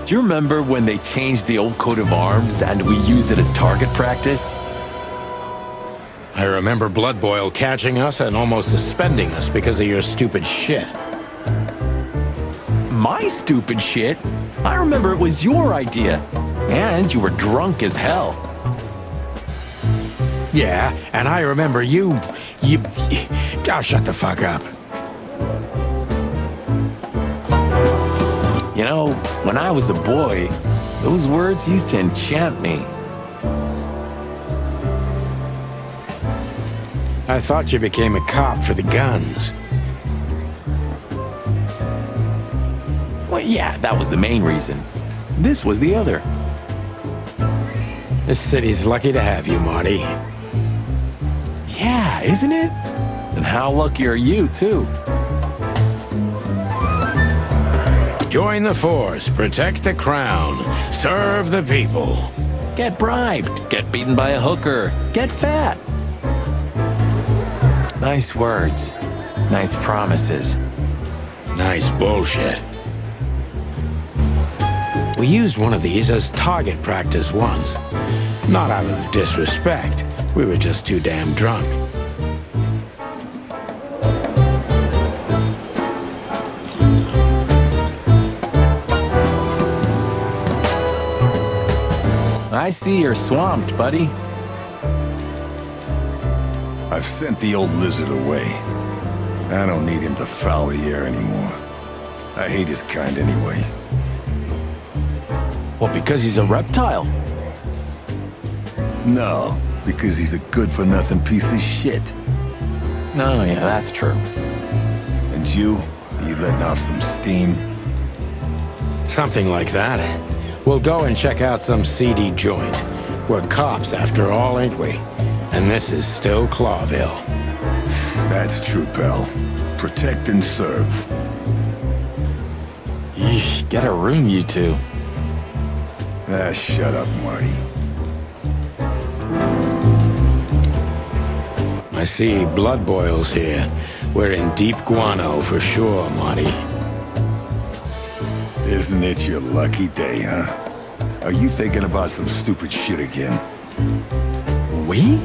Do you remember when they changed the old coat of arms and we used it as target practice? I remember Blood Boil catching us and almost suspending us because of your stupid shit. My stupid shit? I remember it was your idea. And you were drunk as hell. Yeah, and I remember you... Oh, shut the fuck up. You know, when I was a boy, those words used to enchant me. I thought you became a cop for the guns. Well, yeah, that was the main reason. This was the other. This city's lucky to have you, Marty. Yeah, isn't it? And how lucky are you, too? Join the force, protect the crown, serve the people. Get bribed, get beaten by a hooker, get fat. Nice words, nice promises. Nice bullshit. We used one of these as target practice once. Not out of disrespect. We were just too damn drunk. I see you're swamped, buddy. I've sent the old lizard away. I don't need him to foul the air anymore. I hate his kind anyway. Well, because he's a reptile. No, because he's a good-for-nothing piece of shit. No, yeah, that's true. And you letting off some steam? Something like that. We'll go and check out some seedy joint. We're cops after all, ain't we? And this is still Clawville. That's true, pal. Protect and serve. Eesh, get a room, you two. Ah, shut up, Marty. I see Blood Boil's here. We're in deep guano for sure, Marty. Isn't it your lucky day, huh? Are you thinking about some stupid shit again? We?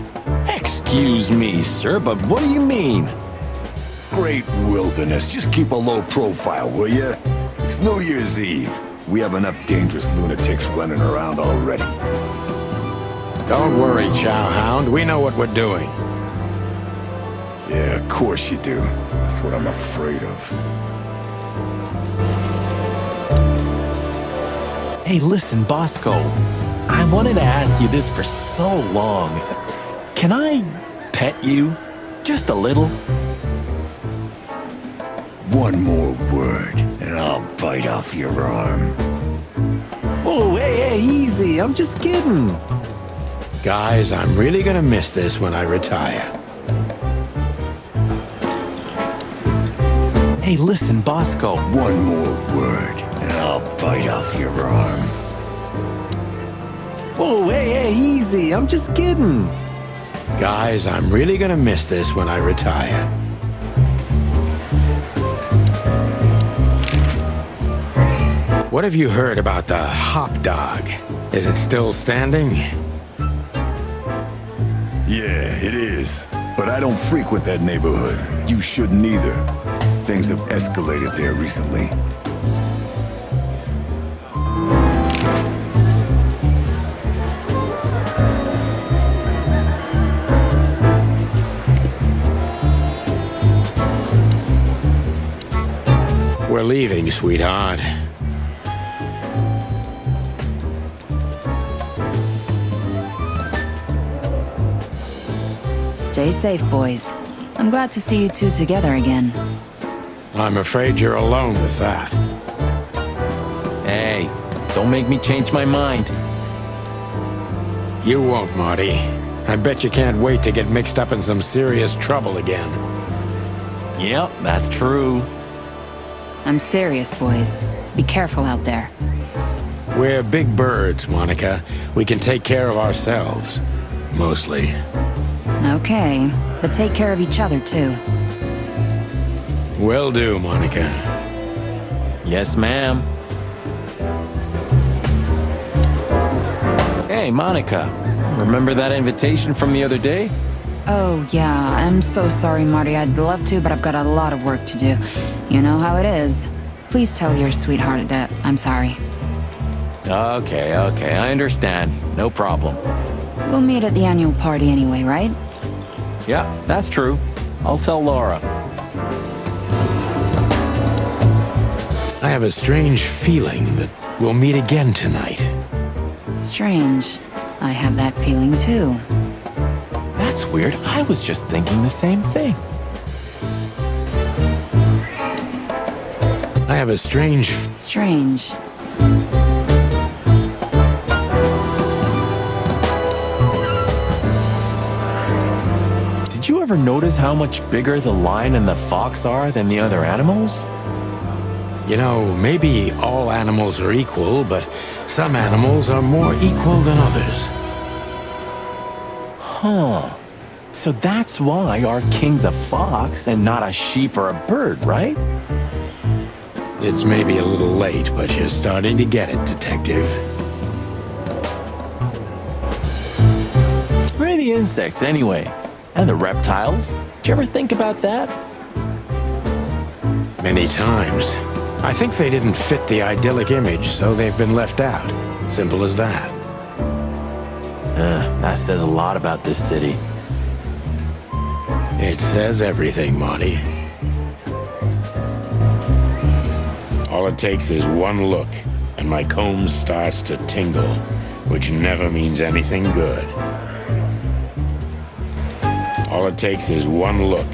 Excuse me, sir, but what do you mean? Great wilderness. Just keep a low profile, will ya? It's New Year's Eve. We have enough dangerous lunatics running around already. Don't worry, Chowhound. We know what we're doing. Yeah, of course you do. That's what I'm afraid of. Hey, listen, Bosco. I wanted to ask you this for so long. Can I pet you? Just a little? One more word, and I'll bite off your arm. Oh, hey, easy. I'm just kidding. Guys, I'm really gonna miss this when I retire. Hey, listen, Bosco. One more word, and I'll bite off your arm. Oh, hey, easy. I'm just kidding. Guys, I'm really gonna miss this when I retire. What have you heard about the Hop Dog? Is it still standing? Yeah, it is. But I don't frequent that neighborhood. You shouldn't either. Things have escalated there recently. We're leaving, sweetheart. Stay safe, boys. I'm glad to see you two together again. I'm afraid you're alone with that. Hey, don't make me change my mind. You won't, Marty. I bet you can't wait to get mixed up in some serious trouble again. Yep, that's true. I'm serious, boys. Be careful out there. We're big birds, Monica. We can take care of ourselves. Mostly. Okay, but take care of each other, too. Will do, Monica. Yes, ma'am. Hey, Monica. Remember that invitation from the other day? Oh, yeah, I'm so sorry, Marty. I'd love to, but I've got a lot of work to do. You know how it is. Please tell your sweetheart that I'm sorry. Okay, I understand. No problem. We'll meet at the annual party anyway, right? Yeah, that's true. I'll tell Laura. I have a strange feeling that we'll meet again tonight. Strange. I have that feeling too. That's weird. I was just thinking the same thing. I have a strange... Strange. Did you ever notice how much bigger the lion and the fox are than the other animals? You know, maybe all animals are equal, but some animals are more equal than others. Huh. So that's why our king's a fox and not a sheep or a bird, right? It's maybe a little late, but you're starting to get it, Detective. Where are the insects anyway? And the reptiles? Did you ever think about that? Many times. I think they didn't fit the idyllic image, so they've been left out. Simple as that. That says a lot about this city. It says everything, Monty. All it takes is one look, and my comb starts to tingle, which never means anything good. All it takes is one look.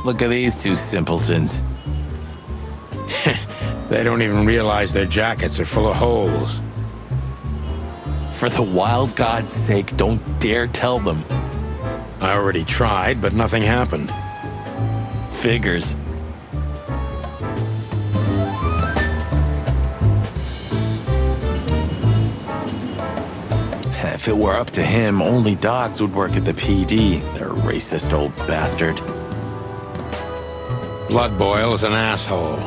Look at these two simpletons. They don't even realize their jackets are full of holes. For the wild God's sake, don't dare tell them. I already tried, but nothing happened. Figures. If it were up to him, only dogs would work at the PD. They're a racist old bastard. Blood Boil is an asshole.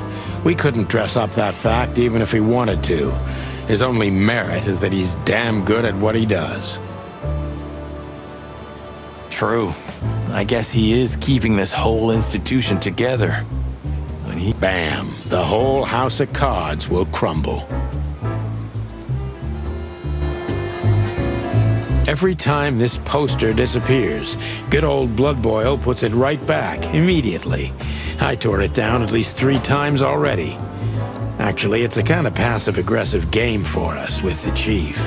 We couldn't dress up that fact even if he wanted to. His only merit is that he's damn good at what he does. True. I guess he is keeping this whole institution together. When he... Bam! The whole house of cards will crumble. Every time this poster disappears, good old Blood Boil puts it right back, immediately. I tore it down at least 3 times already. Actually, it's a kind of passive-aggressive game for us with the chief.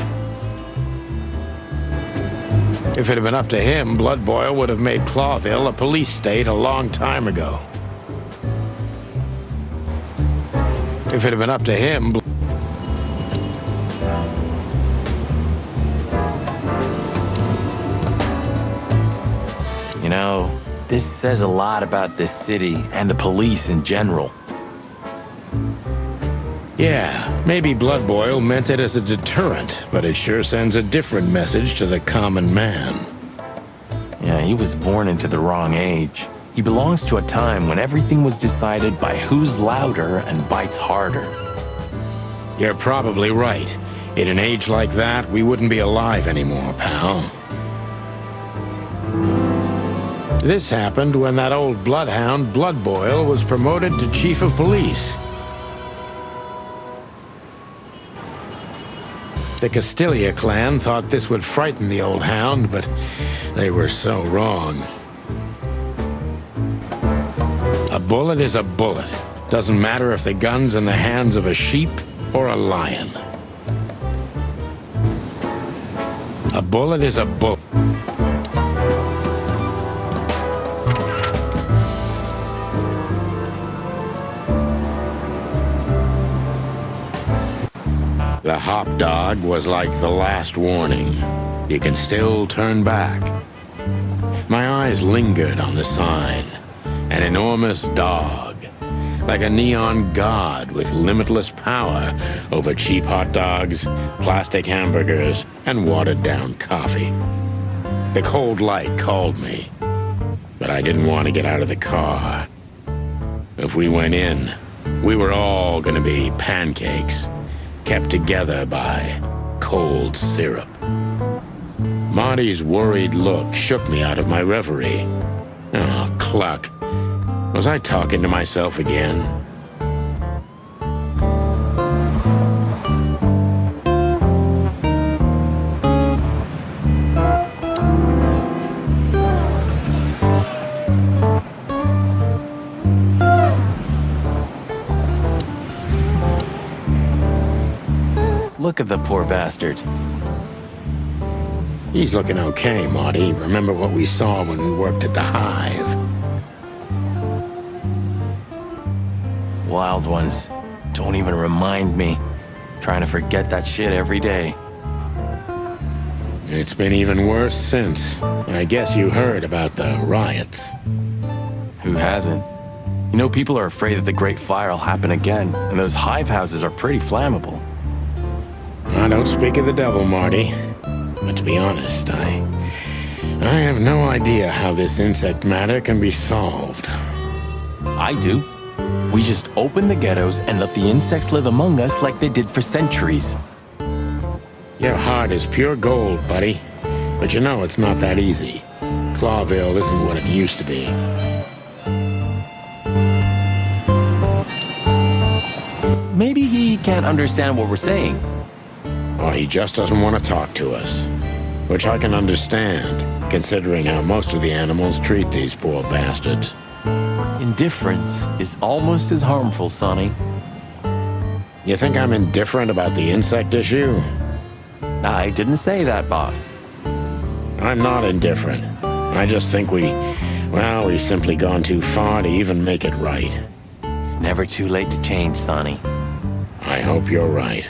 If it had been up to him, Blood Boil would have made Clawville a police state a long time ago. If it had been up to him... You know, this says a lot about this city and the police in general. Yeah, maybe Blood Boil meant it as a deterrent, but it sure sends a different message to the common man. Yeah, he was born into the wrong age. He belongs to a time when everything was decided by who's louder and bites harder. You're probably right. In an age like that, we wouldn't be alive anymore, pal. This happened when that old bloodhound, Blood Boil, was promoted to chief of police. The Castilia clan thought this would frighten the old hound, but they were so wrong. A bullet is a bullet. Doesn't matter if the gun's in the hands of a sheep or a lion. A bullet is a bullet. The hop dog was like the last warning. You can still turn back. My eyes lingered on the sign. An enormous dog. Like a neon god with limitless power over cheap hot dogs, plastic hamburgers, and watered-down coffee. The cold light called me, but I didn't want to get out of the car. If we went in, We were all gonna be pancakes, kept together by cold syrup. Marty's worried look shook me out of my reverie. Oh, cluck. Was I talking to myself again? Look at the poor bastard. He's looking okay, Marty. Remember what we saw when we worked at the Hive? Wild ones. Don't even remind me. Trying to forget that shit every day. It's been even worse since. I guess you heard about the riots. Who hasn't? You know, people are afraid that the Great Fire will happen again, and those hive houses are pretty flammable. I don't speak of the devil, Marty. But to be honest, I have no idea how this insect matter can be solved. I do. We just open the ghettos and let the insects live among us like they did for centuries. Your heart is pure gold, buddy. But you know it's not that easy. Clawville isn't what it used to be. Maybe he can't understand what we're saying. Or he just doesn't want to talk to us. Which I can understand, considering how most of the animals treat these poor bastards. Indifference is almost as harmful, Sonny. You think I'm indifferent about the insect issue? I didn't say that, boss. I'm not indifferent. I just think we've simply gone too far to even make it right. It's never too late to change, Sonny. I hope you're right.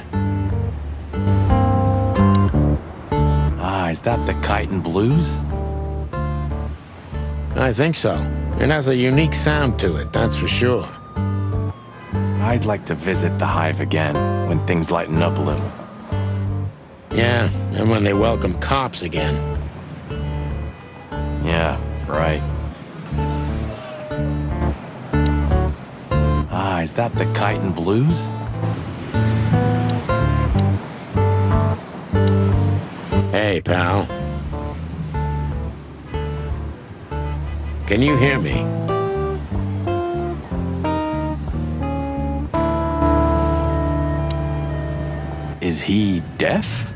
Is that the Kite and Blues? I think so. It has a unique sound to it, that's for sure. I'd like to visit the Hive again when things lighten up a little. Yeah, and when they welcome cops again. Yeah, right. Is that the Kite and Blues? Hey, pal. Can you hear me? Is he deaf?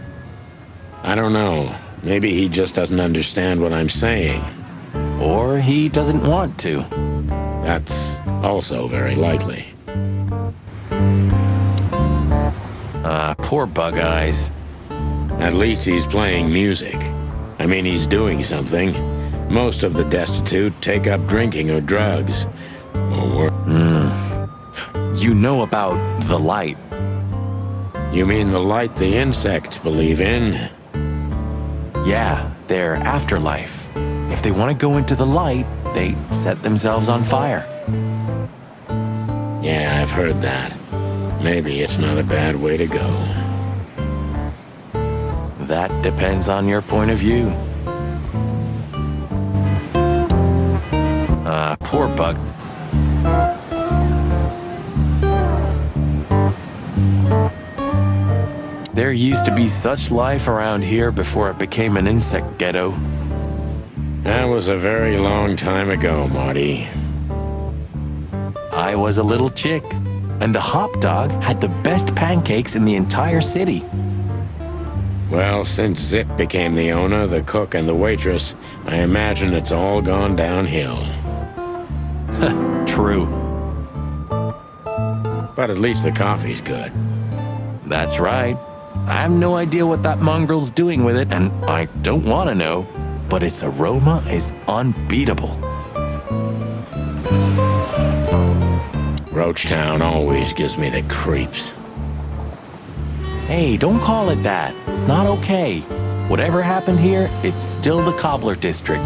I don't know. Maybe he just doesn't understand what I'm saying. Or he doesn't want to. That's also very likely. Poor Bug Eyes. At least he's playing music. I mean, he's doing something. Most of the destitute take up drinking or drugs. Or You know about the light. You mean the light the insects believe in? Yeah, their afterlife. If they want to go into the light, they set themselves on fire. Yeah, I've heard that. Maybe it's not a bad way to go. That depends on your point of view. Poor Bug. There used to be such life around here before it became an insect ghetto. That was a very long time ago, Marty. I was a little chick, and the hop dog had the best pancakes in the entire city. Well, since Zip became the owner, the cook, and the waitress, I imagine it's all gone downhill. True. But at least the coffee's good. That's right. I have no idea what that mongrel's doing with it, and I don't want to know, but its aroma is unbeatable. Roachtown always gives me the creeps. Hey, don't call it that. It's not okay. Whatever happened here, it's still the Cobbler District.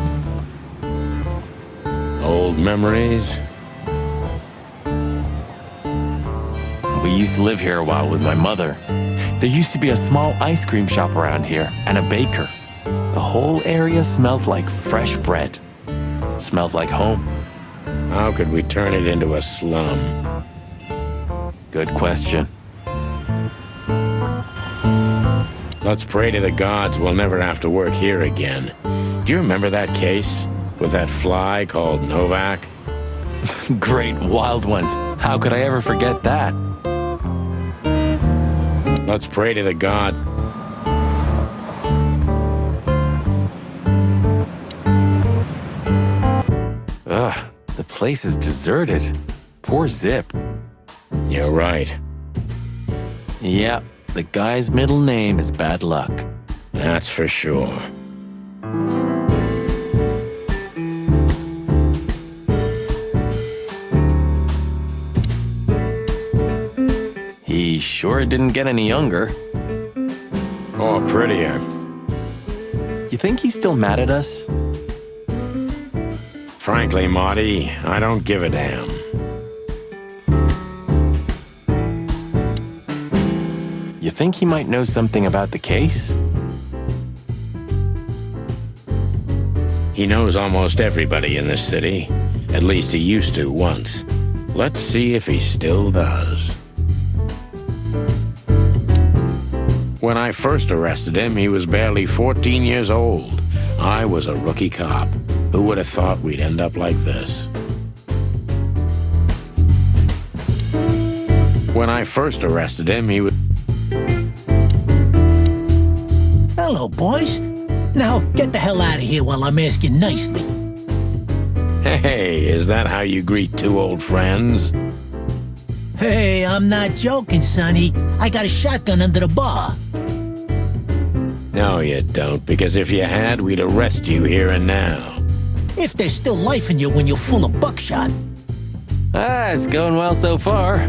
Old memories? We used to live here a while with my mother. There used to be a small ice cream shop around here, and a baker. The whole area smelled like fresh bread. Smelled like home. How could we turn it into a slum? Good question. Let's pray to the gods we'll never have to work here again. Do you remember that case with that fly called Novak? Great wild ones. How could I ever forget that? Let's pray to the god. Ugh, the place is deserted. Poor Zip. You're right. Yep, the guy's middle name is Bad Luck. That's for sure. He sure didn't get any younger. Or prettier. You think he's still mad at us? Frankly, Marty, I don't give a damn. You think he might know something about the case? He knows almost everybody in this city. At least he used to once. Let's see if he still does. When I first arrested him, he was barely 14 years old. I was a rookie cop. Who would have thought we'd end up like this? When I first arrested him, he was... Hello, boys. Now, get the hell out of here while I'm asking nicely. Hey, is that how you greet two old friends? Hey, I'm not joking, Sonny. I got a shotgun under the bar. No, you don't, because if you had, we'd arrest you here and now. If there's still life in you when you're full of buckshot. Ah, it's going well so far.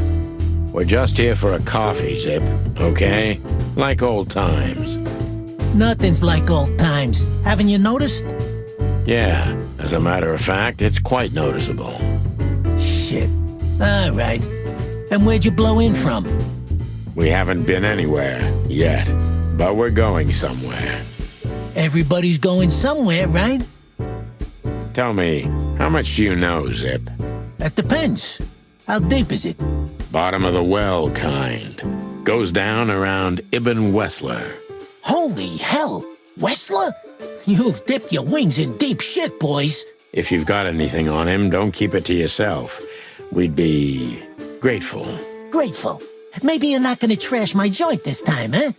We're just here for a coffee, Zip, okay? Like old times. Nothing's like old times. Haven't you noticed? Yeah, as a matter of fact, it's quite noticeable. Shit. All right. And where'd you blow in from? We haven't been anywhere yet, but we're going somewhere. Everybody's going somewhere, right? Tell me, how much do you know, Zip? That depends. How deep is it? Bottom of the well kind. Goes down around Ibn Wessler. Holy hell! Wessler? You've dipped your wings in deep shit, boys. If you've got anything on him, don't keep it to yourself. We'd be grateful. Grateful. Maybe you're not gonna trash my joint this time, eh?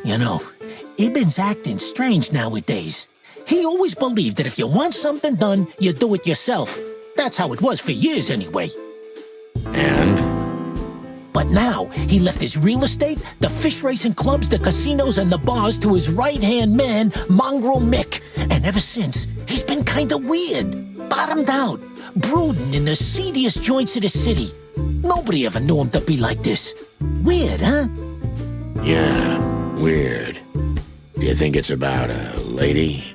You know, Ibn's acting strange nowadays. He always believed that if you want something done, you do it yourself. That's how it was for years anyway. And? But now, he left his real estate, the fish racing clubs, the casinos, and the bars to his right-hand man, Mongrel Mick. And ever since, he's been kinda weird, bottomed out, brooding in the seediest joints of the city. Nobody ever knew him to be like this. Weird, huh? Yeah, weird. Do you think it's about a lady?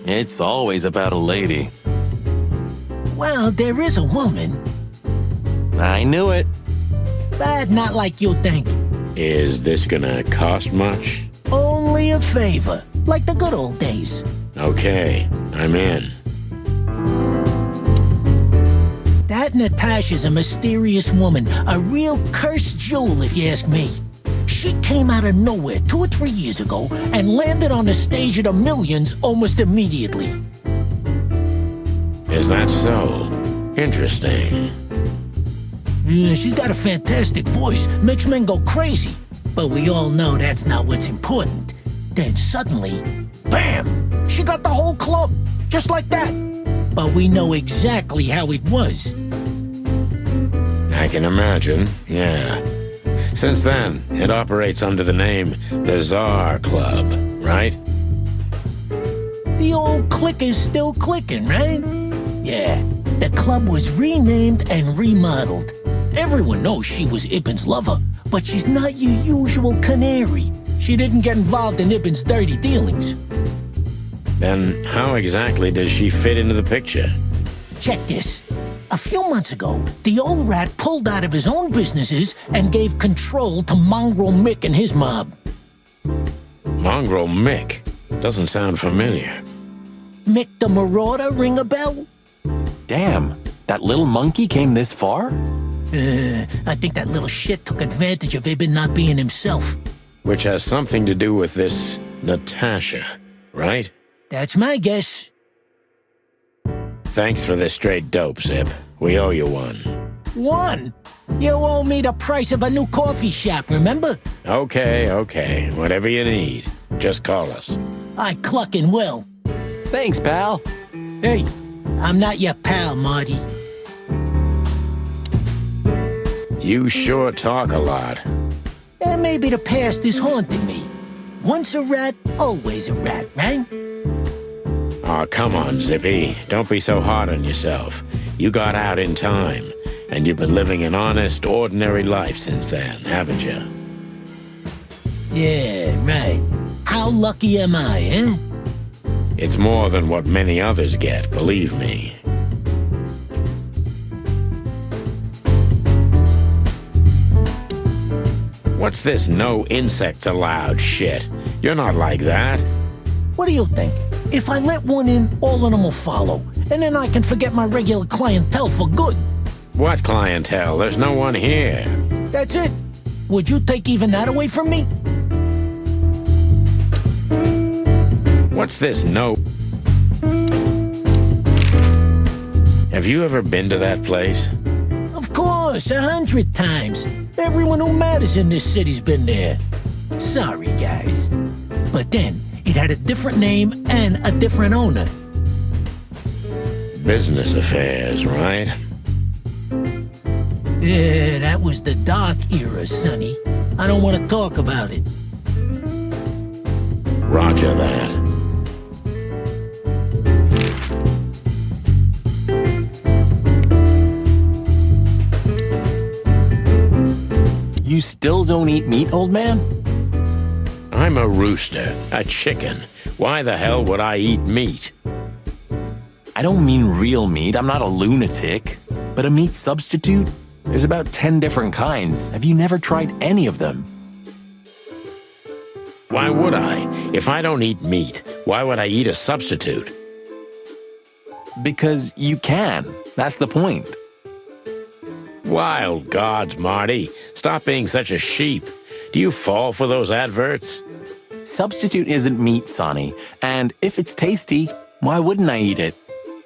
It's always about a lady. Well, there is a woman, I knew it. but not like you think. Is this gonna cost much? Only a favor, like the good old days. Okay, I'm in. That Natasha's a mysterious woman, a real cursed jewel if you ask me. She came out of nowhere 2 or 3 years ago and landed on the stage of the Millions almost immediately. Is that so? Interesting. Yeah, she's got a fantastic voice, makes men go crazy. But we all know that's not what's important. Then suddenly, bam! She got the whole club, just like that. But we know exactly how it was. I can imagine, yeah. Since then, it operates under the name the Czar Club, right? The old click is still clicking, right? Yeah, the club was renamed and remodeled. Everyone knows she was Ibn's lover, but she's not your usual canary. She didn't get involved in Ibn's dirty dealings. Then how exactly does she fit into the picture? Check this. A few months ago, the old rat pulled out of his own businesses and gave control to Mongrel Mick and his mob. Mongrel Mick? Doesn't sound familiar. Mick the Marauder ring a bell? Damn, that little monkey came this far? I think that little shit took advantage of Ibn not being himself. Which has something to do with this Natasha, right? That's my guess. Thanks for this straight dope, Zip. We owe you one. One? You owe me the price of a new coffee shop, remember? Okay. Whatever you need. Just call us. I cluckin' will. Thanks, pal. Hey, I'm not your pal, Marty. You sure talk a lot. And maybe the past is haunting me. Once a rat, always a rat, right? Aw, come on, Zippy. Don't be so hard on yourself. You got out in time, and you've been living an honest, ordinary life since then, haven't you? Yeah, right. How lucky am I, eh? It's more than what many others get, believe me. What's this no insects allowed shit? You're not like that. What do you think? If I let one in, all of them will follow. And then I can forget my regular clientele for good. What clientele? There's no one here. That's it. Would you take even that away from me? What's this no... Have you ever been to that place? Of course, 100 times. Everyone who matters in this city's been there. Sorry, guys. But then, it had a different name and a different owner. Business affairs, right? Yeah, that was the dark era, Sonny. I don't want to talk about it. Roger that. You still don't eat meat, old man? I'm a rooster, a chicken. Why the hell would I eat meat? I don't mean real meat. I'm not a lunatic. But a meat substitute? There's about 10 different kinds. Have you never tried any of them? Why would I? If I don't eat meat, why would I eat a substitute? Because you can. That's the point. Wild gods, Marty. Stop being such a sheep. Do you fall for those adverts? Substitute isn't meat, Sonny. And if it's tasty, why wouldn't I eat it?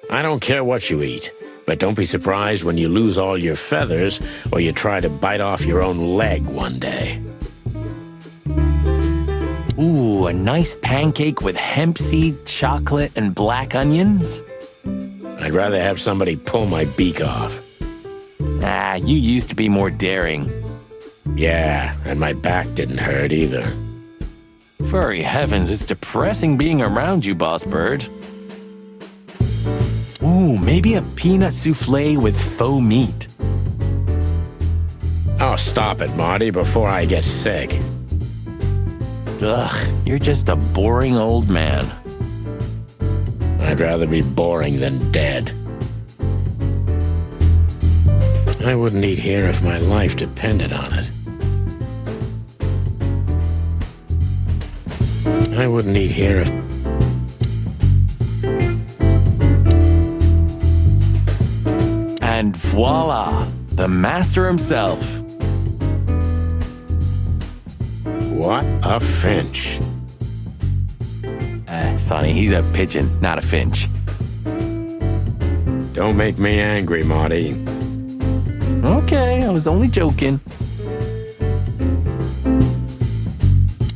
I don't care what you eat, but don't be surprised when you lose all your feathers or you try to bite off your own leg one day. Ooh, a nice pancake with hemp seed, chocolate, and black onions? I'd rather have somebody pull my beak off. Ah, you used to be more daring. Yeah, and my back didn't hurt either. Furry heavens, it's depressing being around you, Boss Bird. Ooh, maybe a peanut souffle with faux meat. Oh, stop it, Marty, before I get sick. Ugh, you're just a boring old man. I'd rather be boring than dead. I wouldn't eat here if my life depended on it. I wouldn't eat here if... And voila, the master himself. What a finch. Sonny, he's a pigeon, not a finch. Don't make me angry, Marty. Okay, I was only joking.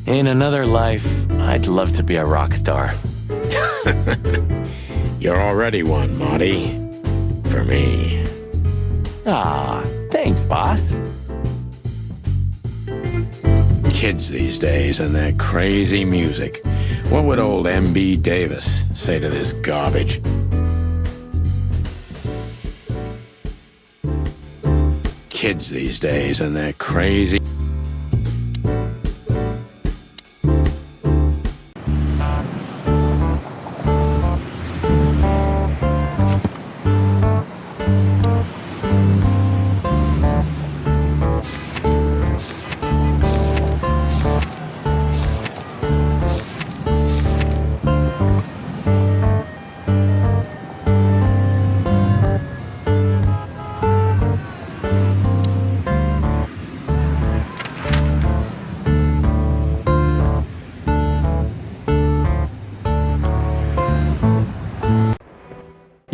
In another life, I'd love to be a rock star. You're already one, Marty. For me. Ah, thanks, boss. Kids these days and their crazy music. What would old M.B. Davis say to this garbage? Kids these days and their crazy...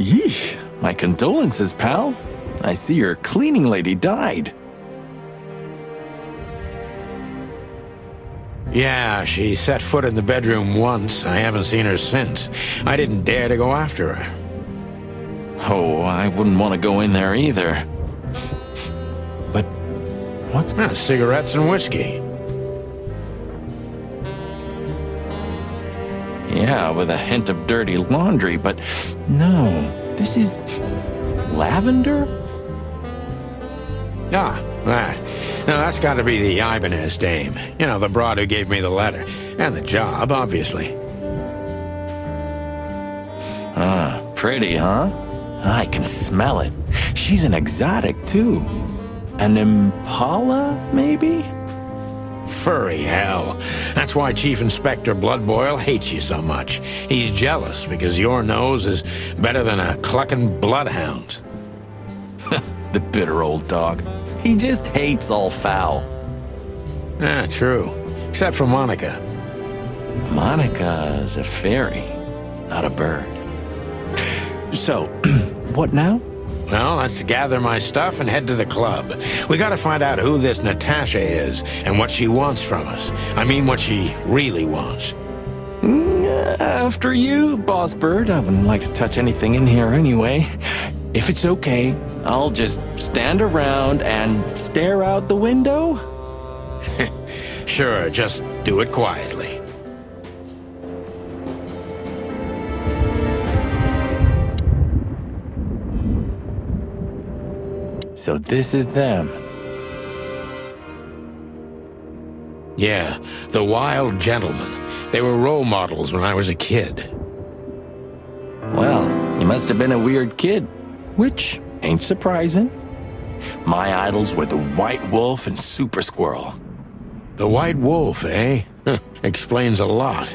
Yeesh, my condolences, pal. I see your cleaning lady died. Yeah, she set foot in the bedroom once. I haven't seen her since. I didn't dare to go after her. Oh, I wouldn't want to go in there either. But what's... Cigarettes and whiskey. Yeah, with a hint of dirty laundry, but no, this is lavender? Ah, that. Now that's got to be the Ibanez dame. You know, the broad who gave me the letter. And the job, obviously. Ah, pretty, huh? I can smell it. She's an exotic, too. An impala, maybe? Furry hell. That's why Chief Inspector Bloodboil hates you so much. He's jealous because your nose is better than a clucking bloodhound. The bitter old dog. He just hates all foul. Ah, true. Except for Monica. Monica's a fairy, not a bird. So, what now? Well, let's gather my stuff and head to the club. We gotta find out who this Natasha is and what she wants from us. I mean, what she really wants. After you, Boss Bird. I wouldn't like to touch anything in here anyway. If it's okay, I'll just stand around and stare out the window? Sure, just do it quietly. So this is them. Yeah, the Wild Gentlemen. They were role models when I was a kid. Well, you must have been a weird kid, which ain't surprising. My idols were the White Wolf and Super Squirrel. The White Wolf, eh? Explains a lot.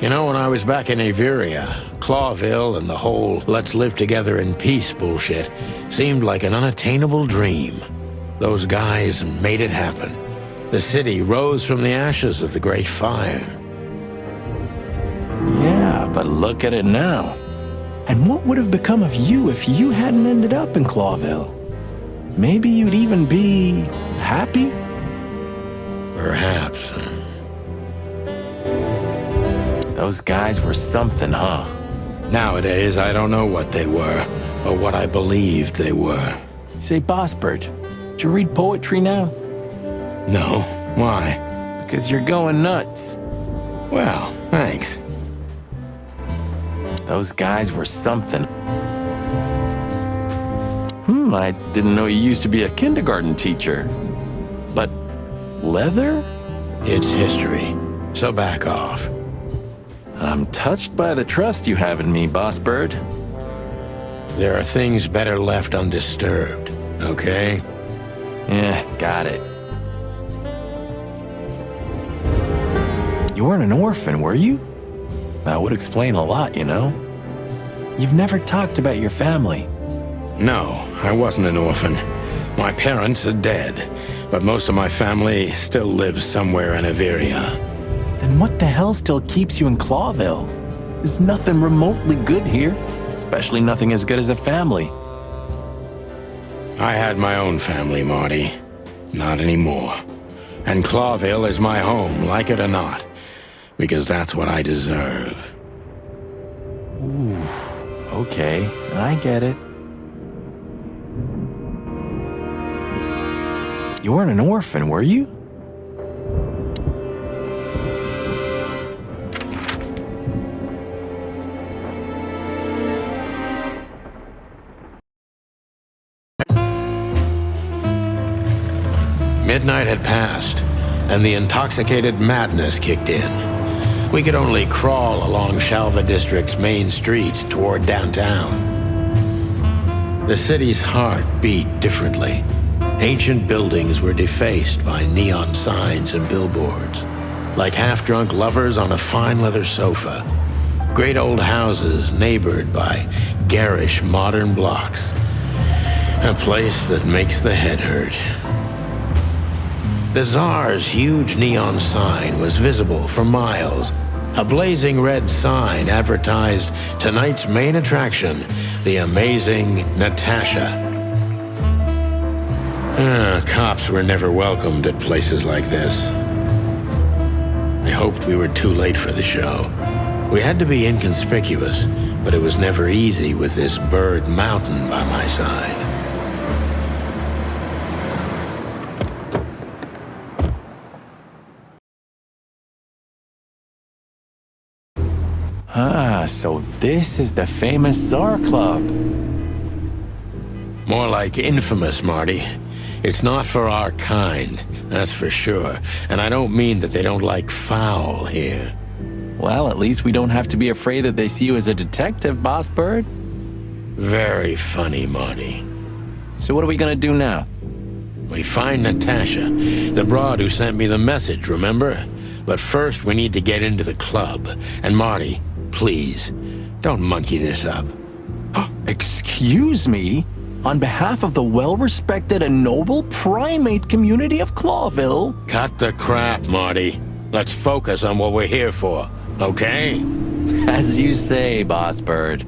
You know, when I was back in Averia, Clawville and the whole let's live together in peace bullshit seemed like an unattainable dream. Those guys made it happen. The city rose from the ashes of the Great Fire. Yeah, but look at it now. And what would have become of you if you hadn't ended up in Clawville? Maybe you'd even be happy? Perhaps. Those guys were something, huh? Nowadays, I don't know what they were, or what I believed they were. Say, Boss Bird, do you read poetry now? No. Why? Because you're going nuts. Well, thanks. Those guys were something. I didn't know you used to be a kindergarten teacher. But leather? It's history, so back off. I'm touched by the trust you have in me, Boss Bird. There are things better left undisturbed, okay? Yeah, got it. You weren't an orphan, were you? That would explain a lot, you know? You've never talked about your family. No, I wasn't an orphan. My parents are dead, but most of my family still lives somewhere in Averia. Then what the hell still keeps you in Clawville? There's nothing remotely good here, especially nothing as good as a family. I had my own family, Marty. Not anymore. And Clawville is my home, like it or not, because that's what I deserve. Ooh, okay, I get it. You weren't an orphan, were you? Midnight had passed, and the intoxicated madness kicked in. We could only crawl along Shalva District's main street toward downtown. The city's heart beat differently. Ancient buildings were defaced by neon signs and billboards, like half-drunk lovers on a fine leather sofa. Great old houses neighbored by garish modern blocks. A place that makes the head hurt. The Tsar's huge neon sign was visible for miles, A blazing red sign advertised tonight's main attraction, the amazing Natasha. Cops were never welcomed at places like this. I hoped we were too late for the show. We had to be inconspicuous, but it was never easy with this bird mountain by my side. Ah, so this is the famous Czar Club. More like infamous, Marty. It's not for our kind, that's for sure. And I don't mean that they don't like foul here. Well, at least we don't have to be afraid that they see you as a detective, Boss Bird. Very funny, Marty. So what are we gonna do now? We find Natasha, the broad who sent me the message, remember? But first we need to get into the club. And Marty, please, don't monkey this up. Excuse me? On behalf of the well-respected and noble primate community of Clawville? Cut the crap, Marty. Let's focus on what we're here for, okay? As you say, Boss Bird.